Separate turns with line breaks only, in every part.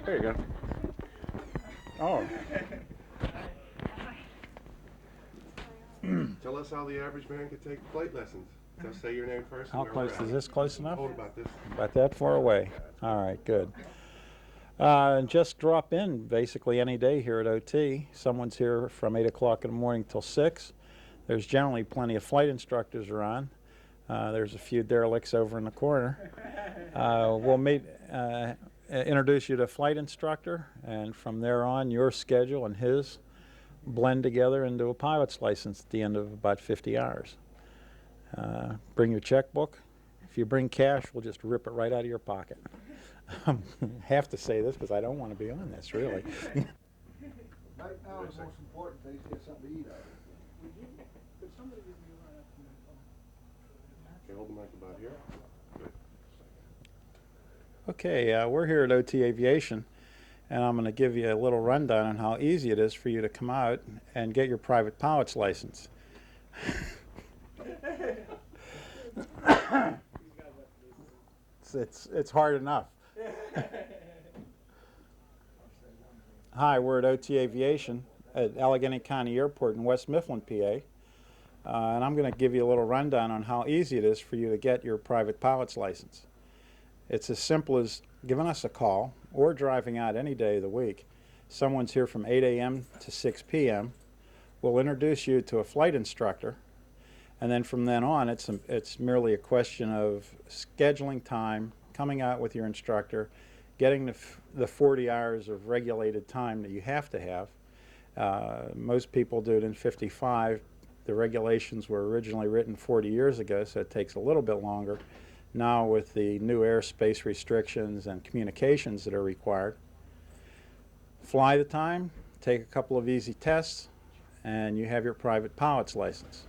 There you go. Oh.
Tell us how the average man could take flight lessons. Just say your name first.
How close is this? Close enough?
Hold about this.
About that far away. All right, good. Just drop in basically any day here at OT. Someone's here from 8 o'clock in the morning till 6. There's generally plenty of flight instructors around. There's a few derelicts over in the corner. We'll introduce you to a flight instructor, and from there on, your schedule and his blend together into a pilot's license at the end of about 50 hours. Bring your checkbook. If you bring cash, we'll just rip it right out of your pocket. I have to say this because I don't want to be on this, really.
Right now, the most important thing is to get something to eat out of it.
Could somebody give me a run up to my phone?
Okay, hold the mic about here. Good.
Okay, we're here at OT Aviation, and I'm going to give you a little rundown on how easy it is for you to come out and get your private pilot's license. It's hard enough. Hi, we're at OT Aviation at Allegheny County Airport in West Mifflin, PA. And I'm going to give you a little rundown on how easy it is for you to get your private pilot's license. It's as simple as giving us a call or driving out any day of the week. Someone's here from 8 a.m. to 6 p.m. We'll introduce you to a flight instructor, and then from then on it's merely a question of scheduling time, coming out with your instructor, getting the 40 hours of regulated time that you have to have. Most people do it in 55. The regulations were originally written 40 years ago, so it takes a little bit longer. Now with the new airspace restrictions and communications that are required, fly the time, take a couple of easy tests, and you have your private pilot's license.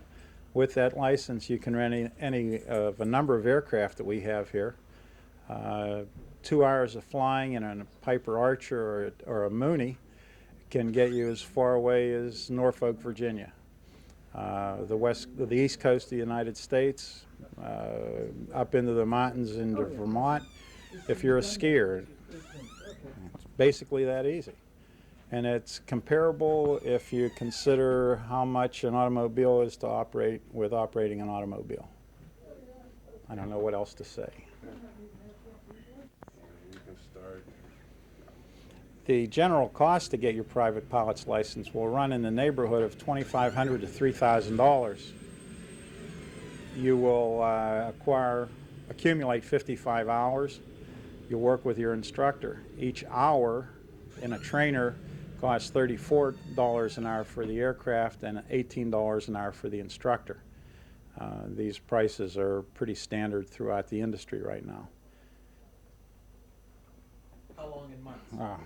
With that license, you can rent any of a number of aircraft that we have here. 2 hours of flying in a Piper Archer or a Mooney can get you as far away as Norfolk, Virginia. The east coast of the United States, up into the mountains into Vermont. If you're a skier, it's basically that easy. And it's comparable if you consider how much an automobile is to operate with operating an automobile. I don't know what else to say.
You can start.
The general cost to get your private pilot's license will run in the neighborhood of $2,500 to $3,000. You will accumulate 55 hours. You'll work with your instructor. Each hour in a trainer costs $34 an hour for the aircraft and $18 an hour for the instructor. These prices are pretty standard throughout the industry right now.
How long in months?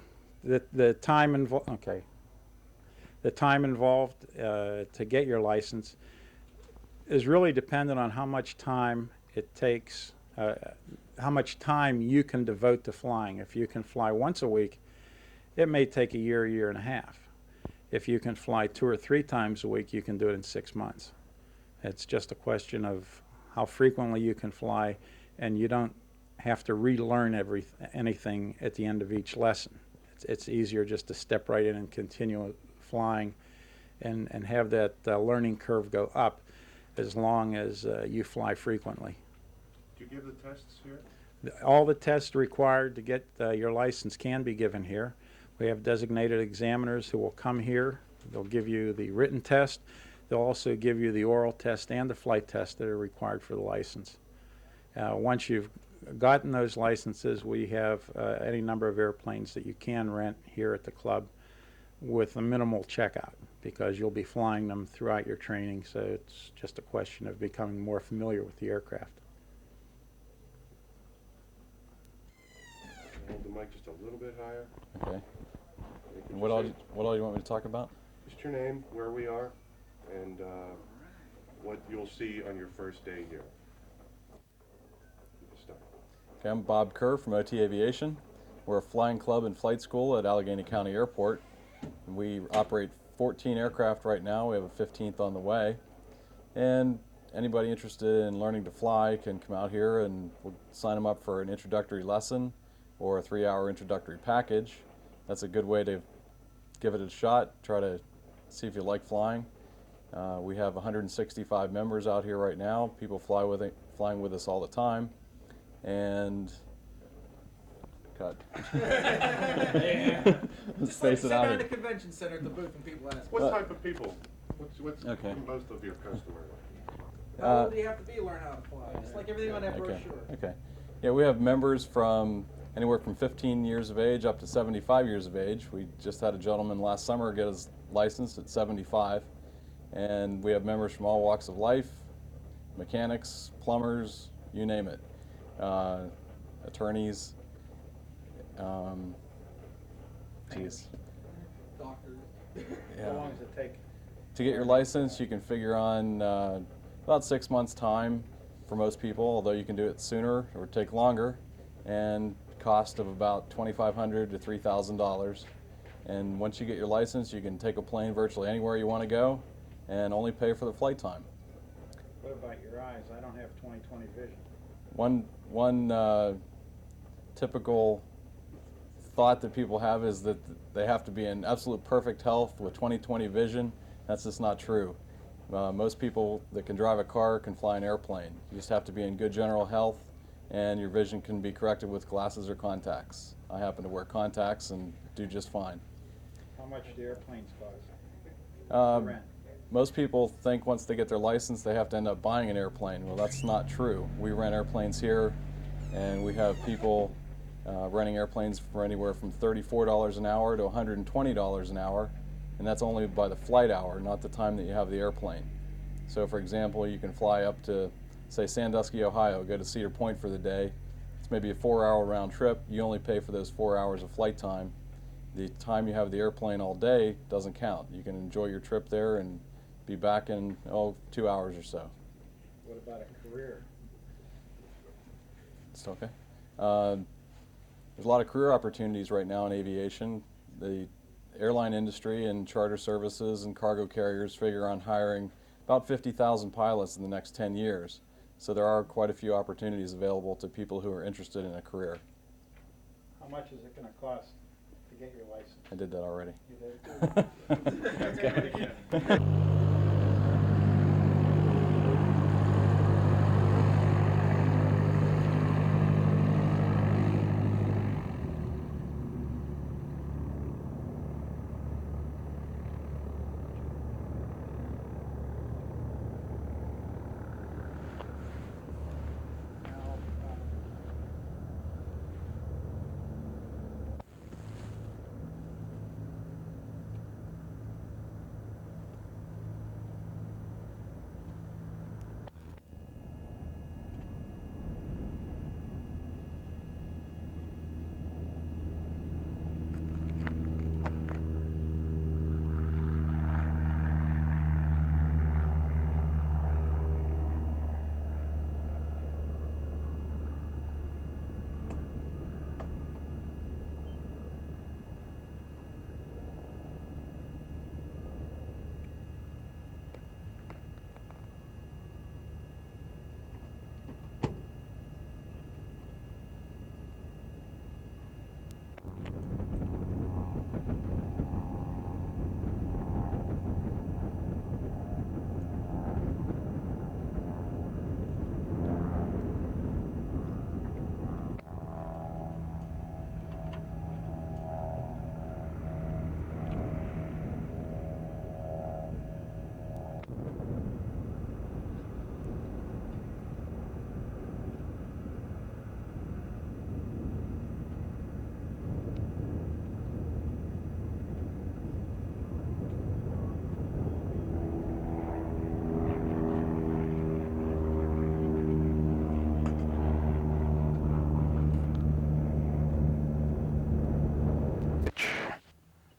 The time involved. Okay. The time involved to get your license is really dependent on how much time it takes, how much time you can devote to flying. If you can fly once a week, it may take a year and a half. If you can fly 2 or 3 times a week, you can do it in 6 months. It's just a question of how frequently you can fly, and you don't have to relearn anything at the end of each lesson. It's easier just to step right in and continue flying and have that learning curve go up as long as you fly frequently.
Do you give the tests here?
All the tests required to get your license can be given here. We have designated examiners who will come here. They'll give you the written test. They'll also give you the oral test and the flight test that are required for the license. Once you've gotten those licenses, we have any number of airplanes that you can rent here at the club with a minimal checkout, because you'll be flying them throughout your training, so it's just a question of becoming more familiar with the aircraft.
Hold the mic just a little bit higher.
Okay. And what all you want me to talk about?
Just your name, where we are, and what you'll see on your first day here. You can start.
Okay, I'm Bob Kerr from OT Aviation. We're a flying club and flight school at Allegheny County Airport. We operate 14 aircraft right now. We have a 15th on the way. And anybody interested in learning to fly can come out here and we'll sign them up for an introductory lesson, or a 3-hour introductory package. That's a good way to give it a shot, try to see if you like flying. We have 165 members out here right now. People flying with us all the time. And cut. Let's face it out
Sit
here.
the convention center at the booth and people ask,
What type of people? What's
Okay.
most of your customers?
how old do you have to be to learn how to fly? Just like everything on that
Okay.
brochure.
Okay. Yeah, we have members from anywhere from 15 years of age up to 75 years of age. We just had a gentleman last summer get his license at 75. And we have members from all walks of life, mechanics, plumbers, you name it, attorneys. Geez.
Doctors.
Yeah.
How long does it take?
To get your license, you can figure on about 6 months' time for most people, although you can do it sooner or take longer, and cost of about $2,500 to $3,000. And once you get your license, you can take a plane virtually anywhere you want to go and only pay for the flight time.
What about your eyes? I don't have 20/20 vision.
One typical thought that people have is that they have to be in absolute perfect health with 20/20 vision. That's just not true. Most people that can drive a car can fly an airplane. You just have to be in good general health, and your vision can be corrected with glasses or contacts. I happen to wear contacts and do just fine.
How much do airplanes cost?
Um,
Rent.
Most people think once they get their license they have to end up buying an airplane. Well, that's not true. We rent airplanes here, and we have people renting airplanes for anywhere from $34 an hour to $120 an hour, and that's only by the flight hour, not the time that you have the airplane. So for example, you can fly up to, say, Sandusky, Ohio, go to Cedar Point for the day. It's maybe a 4-hour round trip. You only pay for those 4 hours of flight time. The time you have the airplane all day doesn't count. You can enjoy your trip there and be back in 2 hours or so.
What about a career?
It's okay. There's a lot of career opportunities right now in aviation. The airline industry and charter services and cargo carriers figure on hiring about 50,000 pilots in the next 10 years. So there are quite a few opportunities available to people who are interested in a career.
How much is it going to cost to get your license?
I did that already.
You did?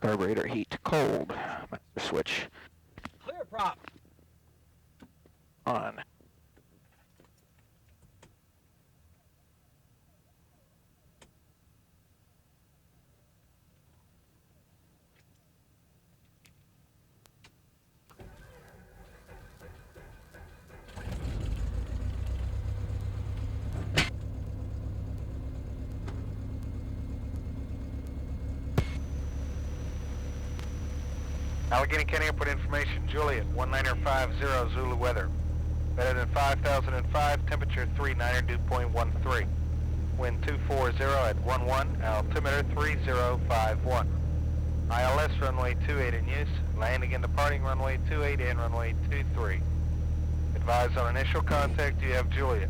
Carburetor heat cold. Master switch
Clear prop.
on.
Allegheny County Airport information, Juliet, 19050 Zulu weather. Better than 5005, temperature 39, dew point 13. Wind 240 at 11, altimeter 3051. ILS runway 28 in use, landing and departing runway 28 and runway 23. Advise on initial contact, you have Juliet.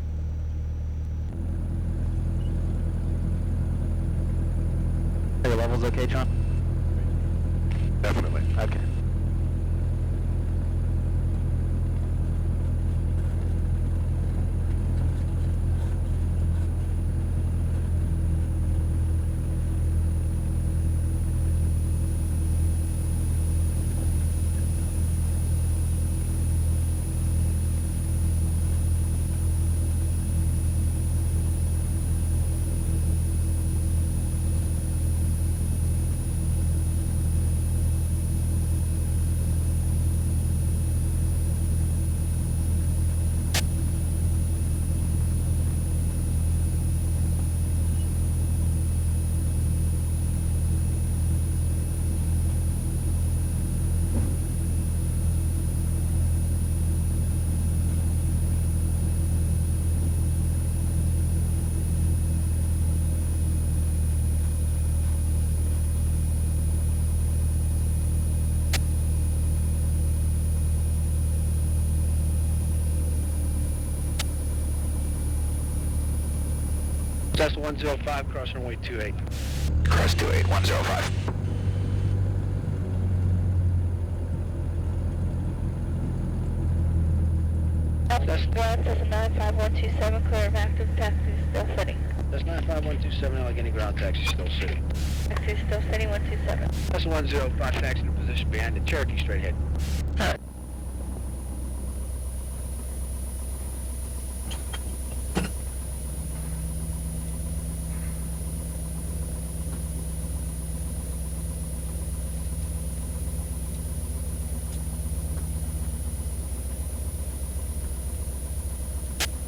Are your levels okay, John?
Definitely.
Okay.
Cessna 105, cross runway 28.
Crest 28, 105.
That's
95127, clear of active taxi, still sitting.
That's 95127, Allegheny ground taxi, still sitting.
Taxi still sitting, 127.
That's 105, taxi in position behind the Cherokee, straight ahead.
Alright.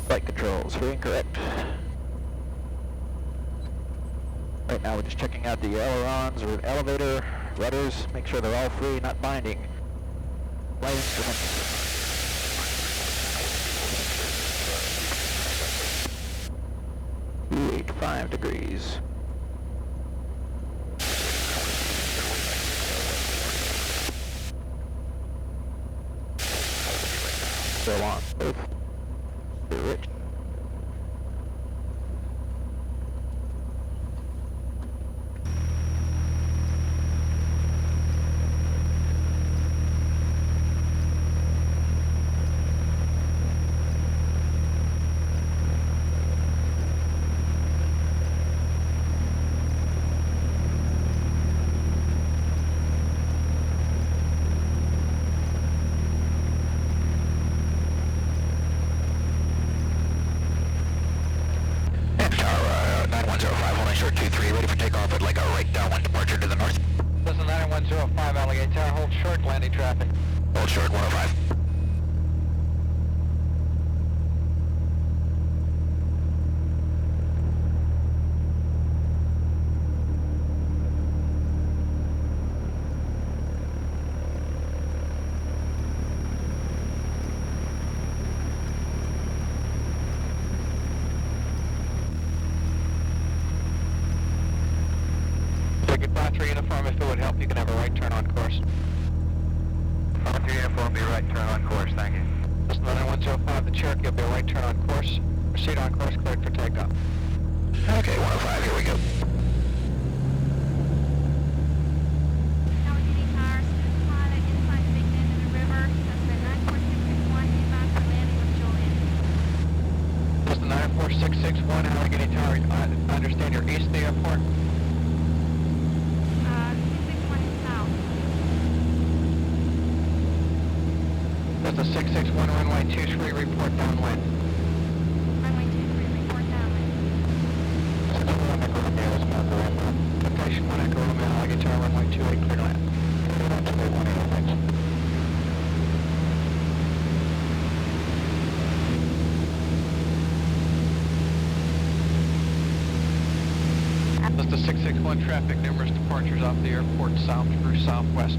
Flight controls, free correct. Right now we're just checking out the ailerons or elevator, rudders, make sure they're all free, not binding. Flight instruments. 285 degrees. Still on, both. Rich. Hold short, 105.
Ticket 5-3 uniform, if it would help, you can have a right turn on course. 5-3 uniform, be right turn on course, thank you. This is 9105, the Cherokee will be a right turn on course. Proceed on course, cleared for takeoff.
Okay, 105, here we go.
Allegheny Tire, student pilot, inside the big bend in the river. That's the 94661, inbound for landing with Juliet.
This is 94661, Allegheny Tower, I understand you're east of the airport.
261 is south.
This is 661, runway 23, report downwind.
Runway 23, report downwind.
Temptation 1 Echo Romeo, Allegheny Tower, runway 28, clear to land. This is 661 traffic, numerous departures off the airport south through southwest.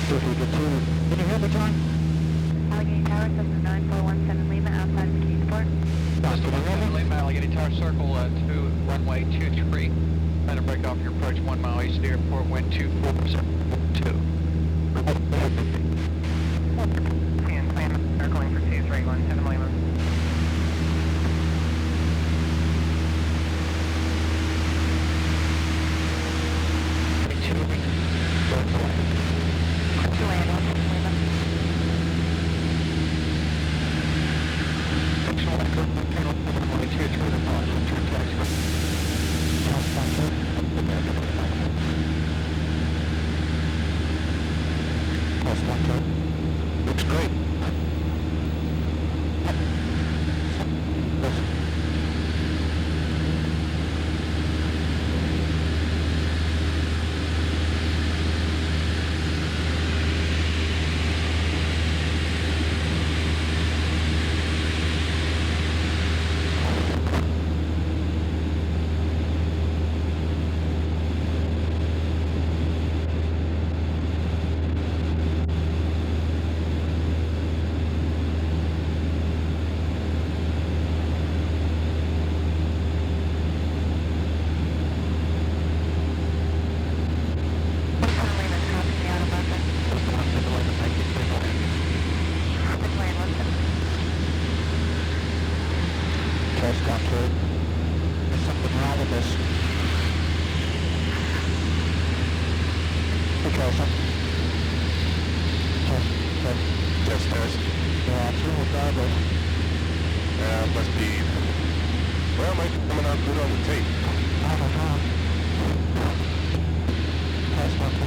Can you hear me, John?
Allegheny Tower, Cessna 9417 Lima, outside of Kingsport.
Cessna 117
Lima, Allegheny Tower, circle 2, runway 23. Trying to break off your approach 1 mile east of the airport, wind 2402.
And plan, circling for 2317 Lima.
Looks great. Test control. There's something wrong with this. Okay, something. Test. Yeah, it's real garbage.
Must be, well, might be coming out good on the tape.
I don't know. Test control.